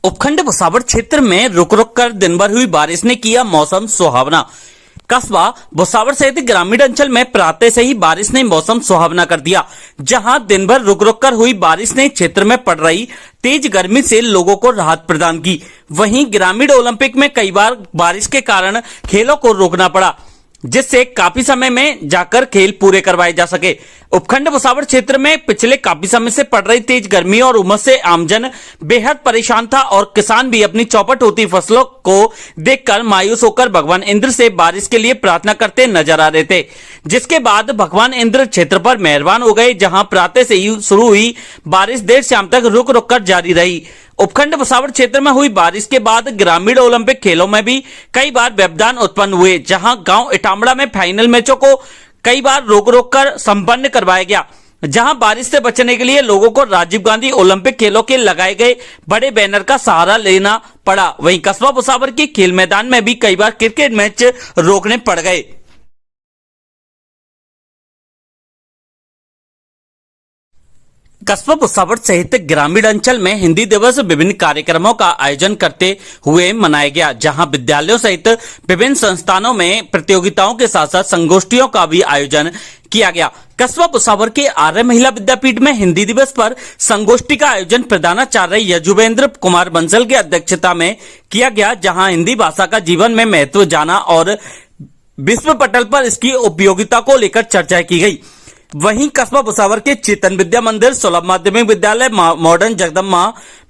उपखंड भुसावल क्षेत्र में रुक रुक कर दिन भर हुई बारिश ने किया मौसम सुहावना। कस्बा भुसावल सहित ग्रामीण अंचल में प्रातः से ही बारिश ने मौसम सुहावना कर दिया। जहां दिन भर रुक रुक कर हुई बारिश ने क्षेत्र में पड़ रही तेज गर्मी से लोगों को राहत प्रदान की। वहीं ग्रामीण ओलंपिक में कई बार बारिश के कारण खेलों को रोकना पड़ा, जिससे काफी समय में जाकर खेल पूरे करवाए जा सके। उपखंड भुसावल क्षेत्र में पिछले काफी समय से पड़ रही तेज गर्मी और उमस से आमजन बेहद परेशान था और किसान भी अपनी चौपट होती फसलों को देखकर मायूस होकर भगवान इंद्र से बारिश के लिए प्रार्थना करते नजर आ रहे थे, जिसके बाद भगवान इंद्र क्षेत्र पर मेहरबान हो गए। जहां प्रातः से ही शुरू हुई बारिश देर शाम तक रुक रुक कर जारी रही। उपखंड भुसावल क्षेत्र में हुई बारिश के बाद ग्रामीण ओलंपिक खेलों में भी कई बार व्यवधान उत्पन्न हुए। जहां गांव इटामड़ा में फाइनल मैचों को कई बार रोक रोक कर संपन्न करवाया गया। जहां बारिश से बचने के लिए लोगों को राजीव गांधी ओलंपिक खेलों के लगाए गए बड़े बैनर का सहारा लेना पड़ा। वहीं कस्बा भुसावल के खेल मैदान में भी कई बार क्रिकेट मैच रोकने पड़ गए। कस्बा भुसावल सहित ग्रामीण अंचल में हिंदी दिवस विभिन्न कार्यक्रमों का आयोजन करते हुए मनाया गया। जहां विद्यालयों सहित विभिन्न संस्थानों में प्रतियोगिताओं के साथ साथ संगोष्ठियों का भी आयोजन किया गया। कस्बा भुसावल के आर्य महिला विद्यापीठ में हिंदी दिवस पर संगोष्ठी का आयोजन प्रधानाचार्य यजुवेंद्र कुमार बंसल की अध्यक्षता में किया गया। जहां हिंदी भाषा का जीवन में महत्व जाना और विश्व पटल पर इसकी उपयोगिता को लेकर चर्चा की गई। वहीं कस्बा भुसावल के चेतन विद्या मंदिर, सुलभ माध्यमिक विद्यालय, मॉडर्न जगदम्बा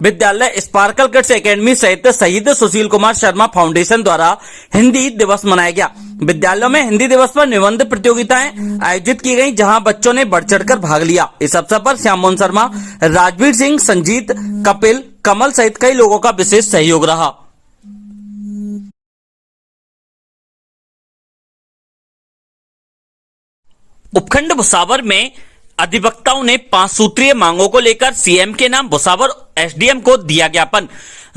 विद्यालय, स्पार्कल किड्स एकेडमी सहित शहीद सुशील कुमार शर्मा फाउंडेशन द्वारा हिंदी दिवस मनाया गया। विद्यालयों में हिंदी दिवस पर निबंध प्रतियोगिताएं आयोजित की गई, जहां बच्चों ने बढ़ चढ़कर भाग लिया। इस अवसर पर श्याम मोहन शर्मा, राजवीर सिंह, संजीत, कपिल, कमल सहित कई लोगों का विशेष सहयोग रहा। उपखंड भुसावल में अधिवक्ताओं ने 5 सूत्रीय मांगों को लेकर सीएम के नाम भुसावल एसडीएम को दिया ज्ञापन।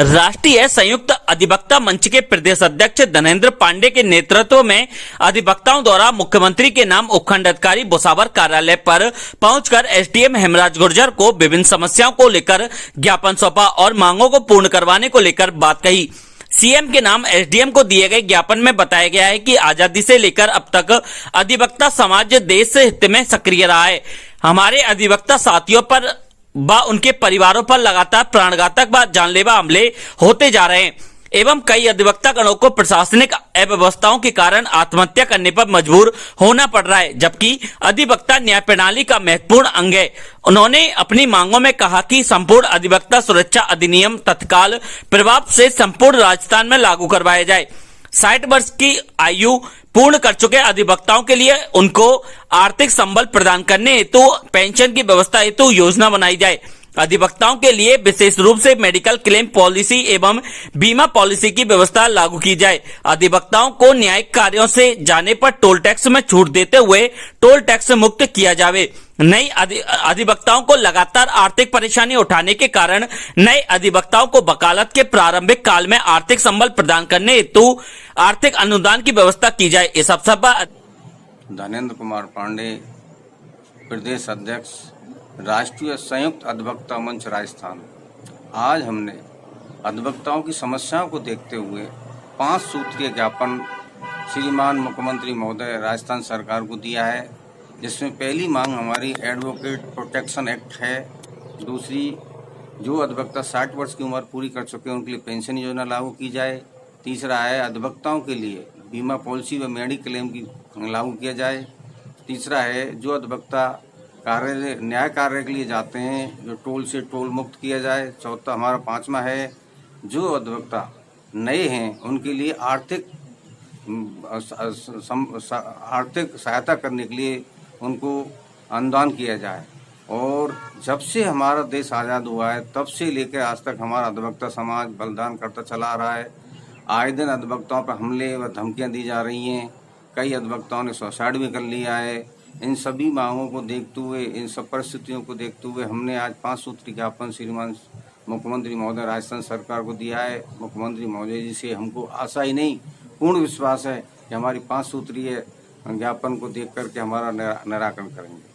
राष्ट्रीय संयुक्त अधिवक्ता मंच के प्रदेश अध्यक्ष धनेन्द्र पांडे के नेतृत्व में अधिवक्ताओं द्वारा मुख्यमंत्री के नाम उपखंड अधिकारी भुसावल कार्यालय पर पहुंचकर एसडीएम हेमराज गुर्जर को विभिन्न समस्याओं को लेकर ज्ञापन सौंपा और मांगों को पूर्ण करवाने को लेकर बात कही। सीएम के नाम एसडीएम को दिए गए ज्ञापन में बताया गया है कि आजादी से लेकर अब तक अधिवक्ता समाज देश से हित में सक्रिय रहा है। हमारे अधिवक्ता साथियों पर व उनके परिवारों पर लगातार प्राणघातक व जानलेवा हमले होते जा रहे हैं एवं कई अधिवक्ता गणों को प्रशासनिक अव्यवस्थाओं के कारण आत्महत्या करने पर मजबूर होना पड़ रहा है, जबकि अधिवक्ता न्याय प्रणाली का महत्वपूर्ण अंग है। उन्होंने अपनी मांगों में कहा कि संपूर्ण अधिवक्ता सुरक्षा अधिनियम तत्काल प्रभाव से संपूर्ण राजस्थान में लागू करवाया जाए। 60 वर्ष की आयु पूर्ण कर चुके अधिवक्ताओं के लिए उनको आर्थिक संबल प्रदान करने हेतु पेंशन की व्यवस्था हेतु योजना बनाई जाए। अधिवक्ताओं के लिए विशेष रूप से मेडिकल क्लेम पॉलिसी एवं बीमा पॉलिसी की व्यवस्था लागू की जाए। अधिवक्ताओं को न्यायिक कार्यों से जाने पर टोल टैक्स में छूट देते हुए टोल टैक्स मुक्त किया जाए। नई अधिवक्ताओं को लगातार आर्थिक परेशानी उठाने के कारण नए अधिवक्ताओं को वकालत के प्रारंभिक काल में आर्थिक संबल प्रदान करने हेतु आर्थिक अनुदान की व्यवस्था की जाए। इस अवसर पर धनेन्द्र कुमार पांडे, प्रदेश अध्यक्ष, राष्ट्रीय संयुक्त अधिवक्ता मंच राजस्थान। आज हमने अधिवक्ताओं की समस्याओं को देखते हुए 5 सूत्रीय ज्ञापन श्रीमान मुख्यमंत्री महोदय राजस्थान सरकार को दिया है, जिसमें पहली मांग हमारी एडवोकेट प्रोटेक्शन एक्ट है। दूसरी, जो अधिवक्ता 60 वर्ष की उम्र पूरी कर चुके हैं उनके लिए पेंशन योजना लागू की जाए। तीसरा है अधिवक्ताओं के लिए बीमा पॉलिसी व मेडिकल क्लेम की लागू किया जाए। तीसरा है जो अधिवक्ता न्याय कार्य के लिए जाते हैं जो टोल से टोल मुक्त किया जाए। चौथा हमारा 5वां है जो अधिवक्ता नए हैं उनके लिए आर्थिक सहायता करने के लिए उनको अनुदान किया जाए। और जब से हमारा देश आज़ाद हुआ है तब से लेकर आज तक हमारा अधिवक्ता समाज बलिदान करता चला आ रहा है। आए दिन अधिवक्ताओं पर हमले व धमकियां दी जा रही हैं। कई अधिवक्ताओं ने सुसाइड भी कर लिया है। इन सभी मांगों को देखते हुए, इन सब परिस्थितियों को देखते हुए हमने आज 5 सूत्री ज्ञापन श्रीमान मुख्यमंत्री महोदय राजस्थान सरकार को दिया है। मुख्यमंत्री महोदय जी से हमको आशा ही नहीं पूर्ण विश्वास है कि हमारी 5 सूत्रीय ज्ञापन को देख करके हमारा निराकरण करेंगे।